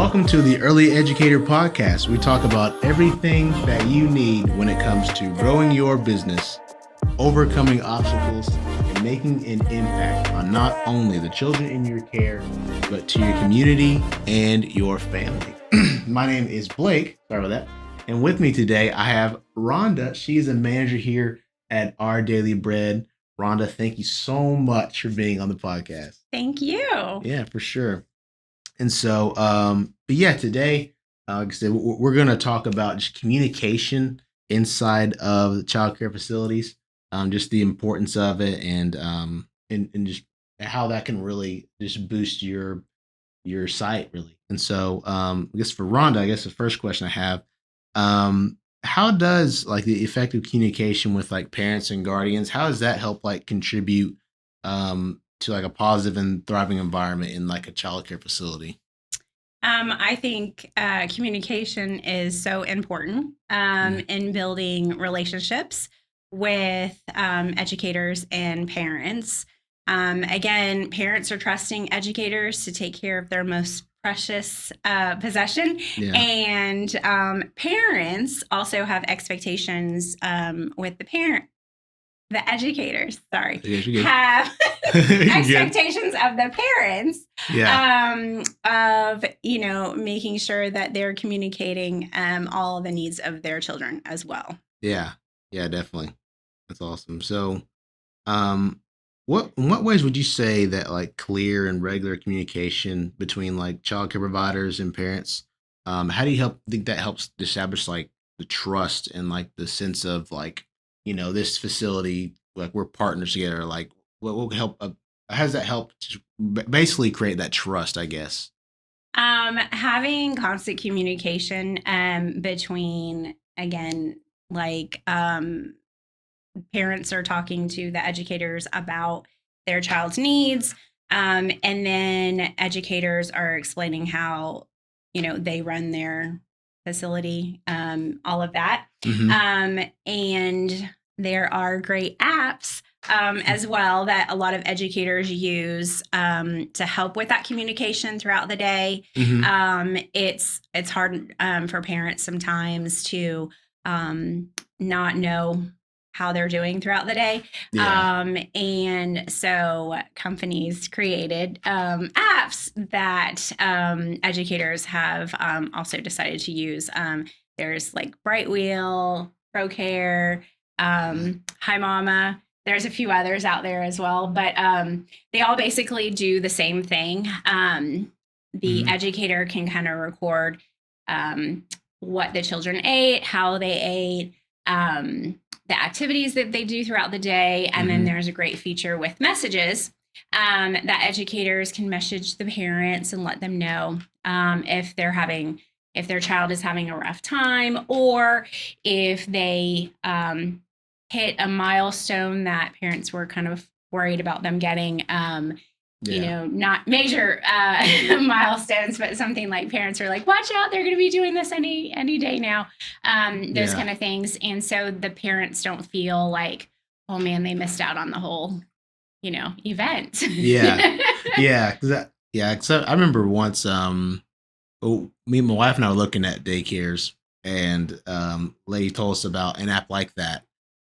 Welcome to the Early Educator Podcast. We talk about everything that you need when it comes to growing your business, overcoming obstacles, and making an impact on not only the children in your care, but to your community and your family. My name is Blake. Sorry about that. And with me today, I have Rhonda. She's a manager here at Our Daily Bread. Rhonda, thank you so much for being on the podcast. Thank you. Yeah, for sure. And so, but yeah, today, like I said, we're going to talk about just communication inside of the childcare facilities, just the importance of it, and just how that can really just boost your site, really. And so, I guess for Rhonda, I guess the first question I have, how does like the effective communication with like parents and guardians, how does that help like contribute to like a positive and thriving environment in like a childcare facility? I think communication is so important in building relationships with educators and parents. Again, parents are trusting educators to take care of their most precious possession. Yeah. And parents also have expectations with the educators, have expectations of the parents of, making sure that they're communicating all the needs of their children as well. Yeah, definitely. That's awesome. So, in what ways would you say that like clear and regular communication between like childcare providers and parents, how do you think that helps establish like the trust and like the sense of like, this facility, like we're partners together, like what will help, how does that help to basically create that trust, I guess? Having constant communication between, again, like parents are talking to the educators about their child's needs, and then educators are explaining how, they run their facility, all of that. Mm-hmm. And there are great apps as well that a lot of educators use to help with that communication throughout the day. Mm-hmm. It's hard for parents sometimes to not know how they're doing throughout the day. Yeah. And so companies created apps that educators have also decided to use. There's like Brightwheel, ProCare, Hi Mama. There's a few others out there as well, but they all basically do the same thing. The educator can kind of record what the children ate, how they ate, the activities that they do throughout the day. And then there's a great feature with messages that educators can message the parents and let them know if their child is having a rough time, or if they hit a milestone that parents were kind of worried about them getting, not major milestones, but something like parents are like, watch out, they're going to be doing this any day now. Those kind of things. And so the parents don't feel like, oh man, they missed out on the whole, event. Yeah. Cause I remember once, me and my wife and I were looking at daycares, and lady told us about an app like that.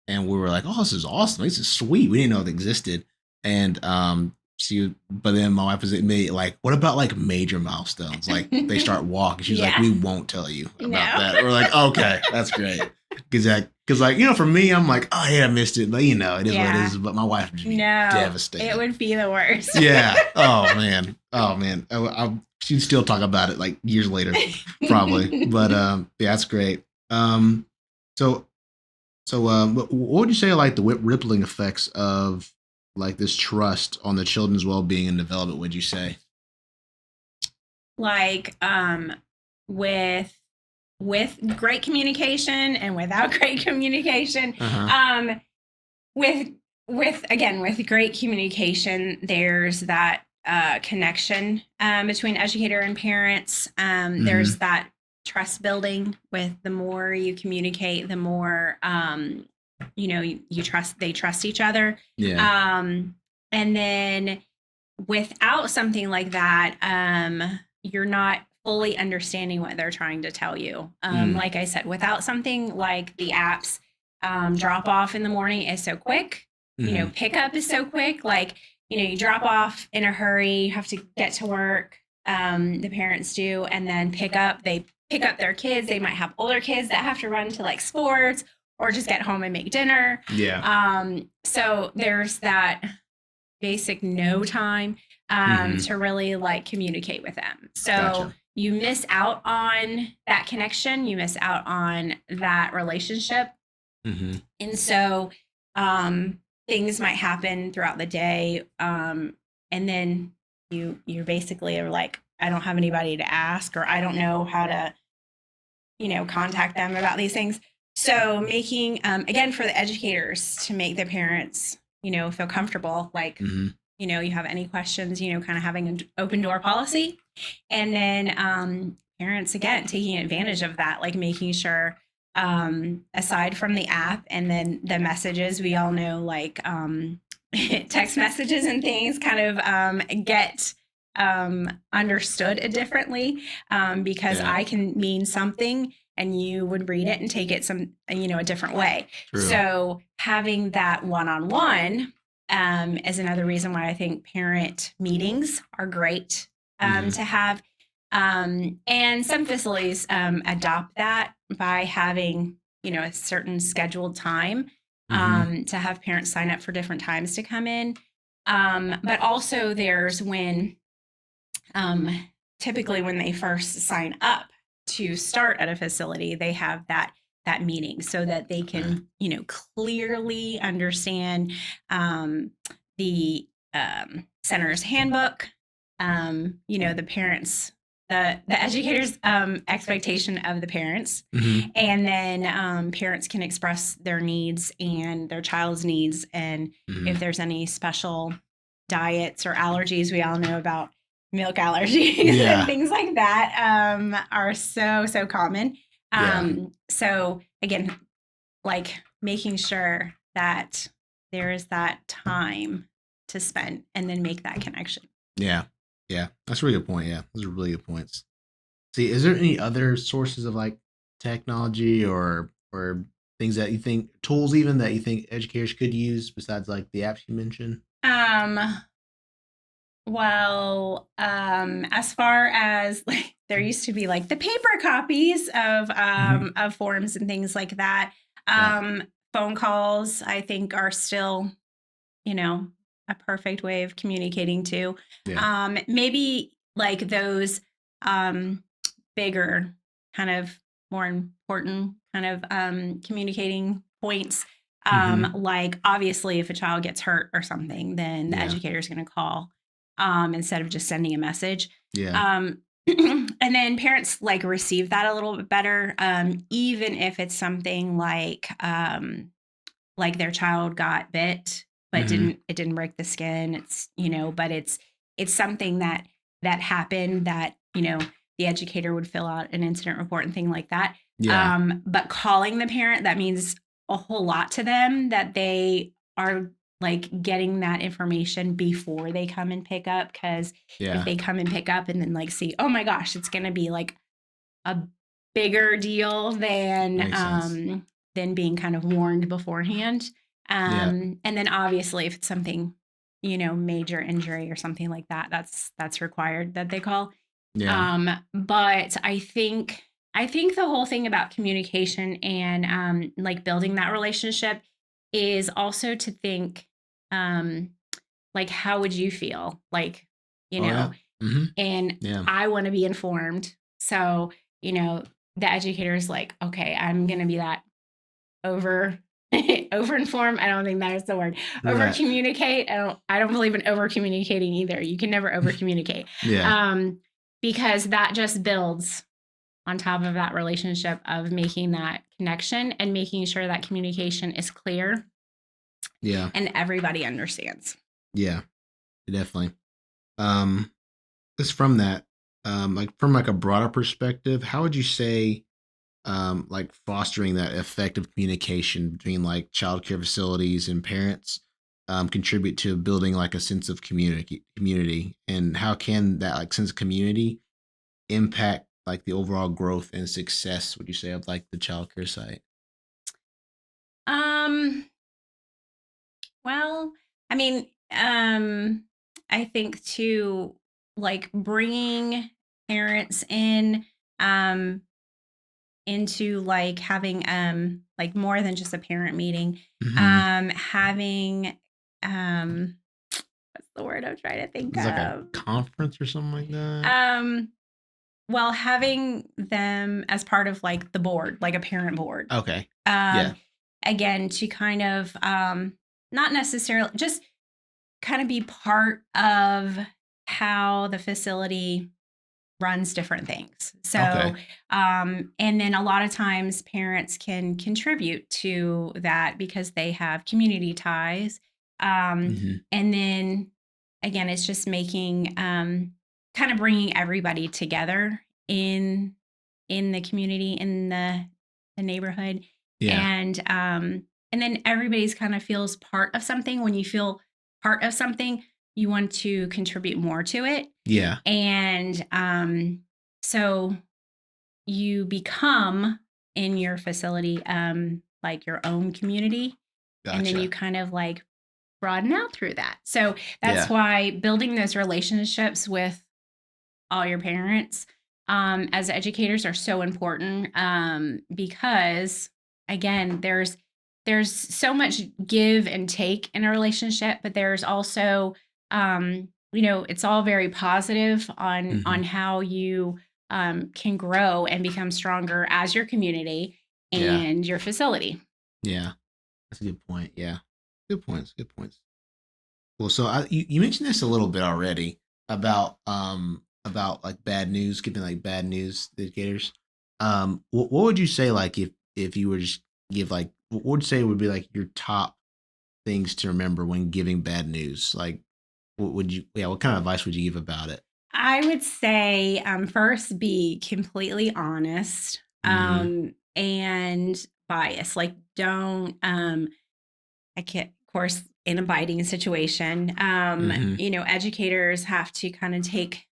And we were like, oh, this is awesome. This is sweet. We didn't know it existed. And but then my wife was admitting, like, what about like major milestones? Like they start walking. She's like, we won't tell you about that. We're like, okay, that's great. Because like, for me, I'm like, oh yeah, I missed it. But it is what it is. But my wife would be devastated. It would be the worst. Yeah. Oh man. She'd still talk about it like years later, probably. But that's great. So what would you say are like the rippling effects of like this trust on the children's well-being and development, would you say? Like with great communication and without great communication. With great communication, there's that connection between educator and parents. There's that trust building. With the more you communicate, the more they trust each other. And then without something like that, you're not fully understanding what they're trying to tell you. Mm. Like I said, without something like the apps, drop off in the morning is so quick. Mm-hmm. Pickup is so quick. Like, you drop off in a hurry, you have to get to work. The parents do, and then they pick up their kids. They might have older kids that have to run to like sports or just get home and make dinner. Yeah. So there's that basic no time to really like communicate with them. So Gotcha. you miss out on that connection, you miss out on that relationship. Mm-hmm. And so things might happen throughout the day. And then you're basically are like, I don't have anybody to ask, or I don't know how to, contact them about these things. So making, again, for the educators to make the parents, feel comfortable, like, Mm-hmm. You have any questions, kind of having an open door policy. And then parents, again, taking advantage of that, like making sure, aside from the app and then the messages, we all know, like text messages and things kind of get understood differently, because Yeah. I can mean something and you would read it and take it a different way. True. So having that one-on-one is another reason why I think parent meetings are great to have. And some facilities adopt that by having, a certain scheduled time to have parents sign up for different times to come in. But also there's when typically when they first sign up to start at a facility, they have that meeting so that they can, clearly understand the center's handbook, the parents, the educators' expectation of the parents, and then parents can express their needs and their child's needs, and if there's any special diets or allergies, we all know about milk allergies and things like that are so common. So again, like making sure that there is that time to spend and then make that connection. Yeah. That's a really good point. Yeah, those are really good points. See, is there any other sources of like technology or things that you think, tools even, that you think educators could use besides like the apps you mentioned? Well, as far as like there used to be like the paper copies of forms and things like that. Phone calls, I think, are still, a perfect way of communicating too. Maybe like those bigger, kind of more important kind of communicating points. Like obviously if a child gets hurt or something, then the educator is going to call instead of just sending a message. And then parents like receive that a little bit better, even if it's something like their child got bit, but it didn't break the skin. It's, but it's something that happened that, the educator would fill out an incident report and thing like that. But calling the parent, that means a whole lot to them, that they are like getting that information before they come and pick up. Cause if they come and pick up and then like see, oh my gosh, it's going to be like a bigger deal than being kind of warned beforehand. And then obviously if it's something, major injury or something like that, that's required that they call. But I think the whole thing about communication and like building that relationship is also to think, like, how would you feel? Like, and I want to be informed. So, the educator is like, okay, I'm going to be that over informed. I don't think that is the word. Over communicate. I don't believe in over communicating either. You can never over communicate. Because that just builds on top of that relationship of making that connection and making sure that communication is clear. And everybody understands. Definitely. Just from that, like from like a broader perspective, how would you say like fostering that effective communication between like childcare facilities and parents contribute to building like a sense of community, and how can that like sense of community impact like the overall growth and success, would you say, of like the childcare site? Um, well, I mean, I think too, like bringing parents in, um, into like having like more than just a parent meeting, Hmm. having what's the word I'm trying to think It's like a of? conference or something like that. Um, well, having them as part of like the board, like a parent board. Okay. Yeah. Um, again, to kind of not necessarily just kind of be part of how the facility runs different things. So, Okay. and then a lot of times parents can contribute to that because they have community ties. Hmm. And then again, it's just making kind of bringing everybody together in in the community in the neighborhood, Yeah. and then everybody's kind of feels part of something. When you feel part of something, you want to contribute more to it, Yeah. and so you become in your facility like your own community, and then you Gotcha. kind of like broaden out through that. So that's Yeah. why building those relationships with all your parents as educators are so important, because again there's so much give and take in a relationship, but there's also it's all very positive on Hmm. how you can grow and become stronger as your community Yeah. and your facility. Yeah. That's a good point. Yeah. Good points. Good points. Well, so you mentioned this a little bit already about like bad news, giving like bad news to educators. What would you say like if you were just give like what would you say would be like your top things to remember when giving bad news? Like what would you what kind of advice would you give about it? I would say first be completely honest, Mm-hmm. and bias. Like don't I can't, of course, in a biting situation, Mm-hmm. educators have to kind of take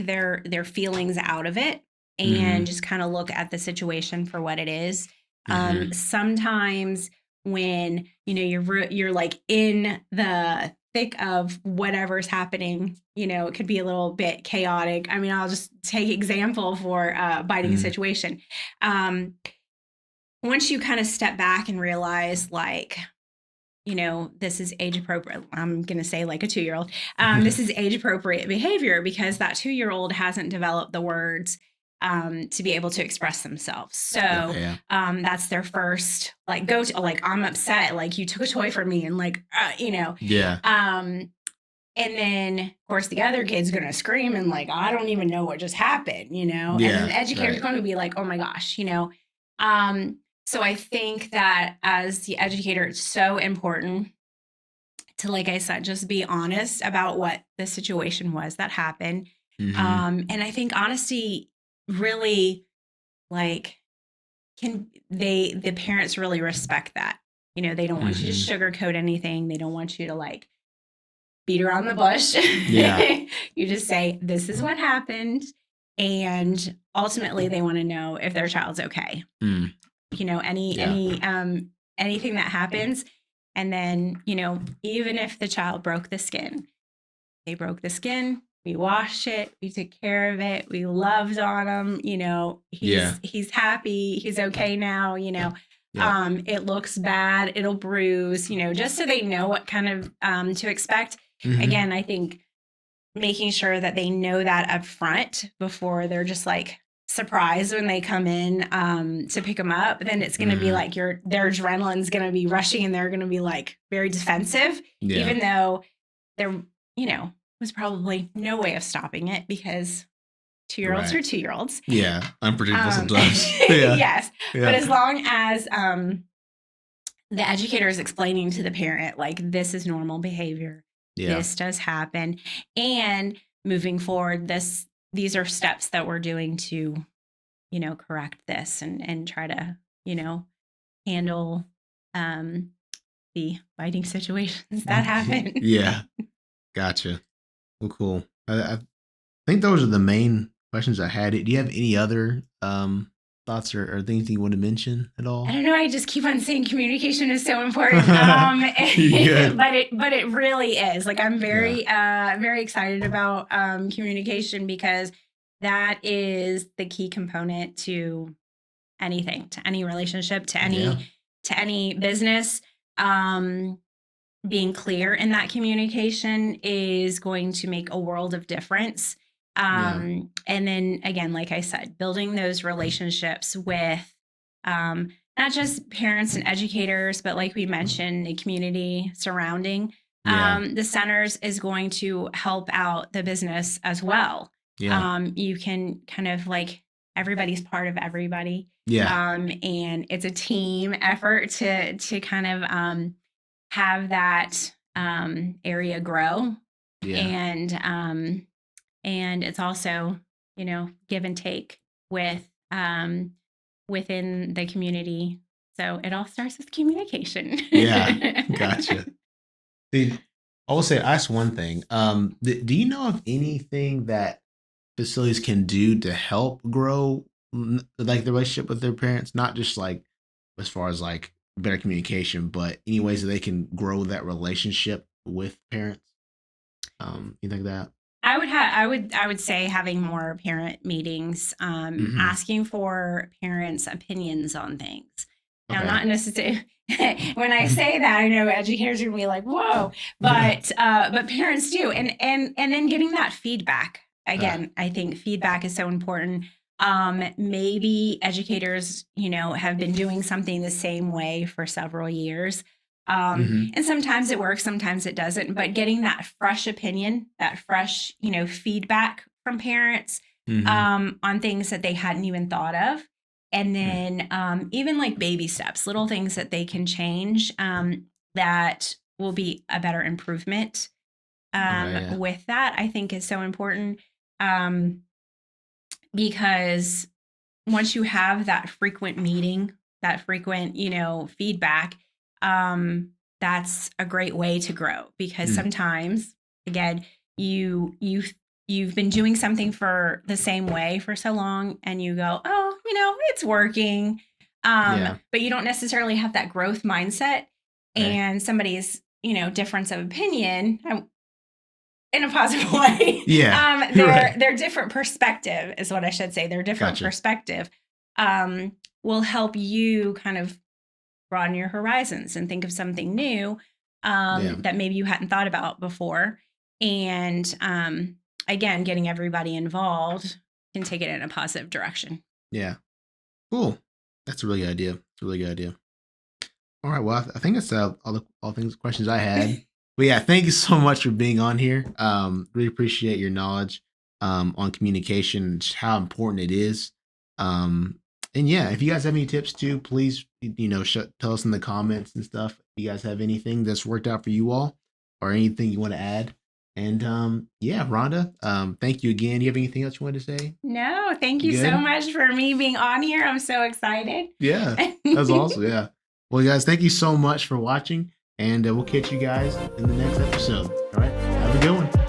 their feelings out of it Mm-hmm. and just kind of look at the situation for what it is. Mm-hmm. Sometimes when you're like in the thick of whatever's happening, it could be a little bit chaotic. I mean, I'll just take example for biting Mm-hmm. situation. Um, once you kind of step back and realize like, this is age appropriate. I'm going to say like a 2-year old. This is age appropriate behavior because that 2-year old hasn't developed the words to be able to express themselves. So Okay. Yeah. that's their first like go to, like, I'm upset. Like you took a toy from me and like, Yeah. and then of course the other kid's going to scream and like, I don't even know what just happened, and then Yeah. the educator's Right. going to be like, oh my gosh. Um, so I think that as the educator, it's so important to, like I said, just be honest about what the situation was that happened. Mm-hmm. And I think honesty really, like, the parents really respect that. They don't want you to Mm-hmm. sugarcoat anything. They don't want you to like beat around the bush. Yeah. You just say, this is what happened. And ultimately they want to know if their child's okay. Mm. Any Yeah. anything that happens, and then even if the child broke the skin, they broke the skin, we washed it, we took care of it, we loved on him, Yeah. he's happy, he's okay now. Yep. It looks bad, it'll bruise, just so they know what kind of to expect. Mm-hmm. Again, I think making sure that they know that up front before they're just like surprised when they come in to pick them up, then it's going to be Mm-hmm. like their adrenaline's going to be rushing and they're going to be like very defensive, Yeah. even though there was probably no way of stopping it because 2-year-olds Right. are 2-year-olds. Yeah. Unpredictable um, sometimes. Yeah. yes, but Yeah. as long as the educator is explaining to the parent like, this is normal behavior, Yeah. this does happen, and moving forward, these are steps that we're doing to correct this and try to handle um the fighting situations that happen. Yeah. Gotcha. Well, cool. I think those are the main questions I had. Do you have any other thoughts or things you want to mention at all? I don't know. I just keep on saying communication is so important. Good. But it really is. Like I'm very very excited about communication because that is the key component to anything, to any relationship, to Yeah. any business. Being clear in that communication is going to make a world of difference. Yeah. And then again, like I said, building those relationships with not just parents and educators, but like we mentioned, the community surrounding Yeah. the centers is going to help out the business as well. Yeah. You can kind of like everybody's part of everybody. Yeah. And it's a team effort to kind of have that area grow, Yeah. and it's also, you know, give and take with within the community. So it all starts with communication. Yeah. Gotcha. See, I will say, I ask one thing. Do you know of anything that facilities can do to help grow like the relationship with their parents? Not just like as far as like better communication, but any ways that they can grow that relationship with parents? Anything like that? I would say having more parent meetings, Hmm. asking for parents' opinions on things. Now, Okay. not necessarily when I say that, I know educators are gonna be like, "Whoa," but parents do, and then getting that feedback. Ah, Again, I think feedback is so important. Maybe educators, you know, have been doing something the same way for several years. mhm. And sometimes it works, sometimes it doesn't, but getting that fresh opinion, that fresh, you know, feedback from parents Mhm. on things that they hadn't even thought of. And Mm. then even like baby steps, little things that they can change that will be a better improvement Okay, yeah. with that, I think is so important um, because once you have that frequent meeting, that frequent, you know, feedback, that's a great way to grow because Mm. sometimes, again, you've been doing something for the same way for so long and you go, oh, you know, it's working. Yeah. But you don't necessarily have that growth mindset Okay. and somebody's, you know, difference of opinion in a positive way. Yeah. Right. Their different perspective is what I should say. Their different Gotcha. perspective will help you kind of broaden your horizons and think of something new Yeah. that maybe you hadn't thought about before. And again, getting everybody involved can take it in a positive direction. Yeah. Cool. That's a really good idea. It's a really good idea. All right. Well, I think that's all things questions I had. But yeah, thank you so much for being on here. Really appreciate your knowledge on communication and just how important it is. Um, and yeah, if you guys have any tips too, please tell us in the comments and stuff. If you guys have anything that's worked out for you all, or anything you want to add. And yeah, Rhonda, thank you again. Do you have anything else you want to say? No, thank You you so good? much for me being on here. I'm so excited. Yeah, that's awesome. Yeah. Well, guys, thank you so much for watching, and we'll catch you guys in the next episode. All right. Have a good one.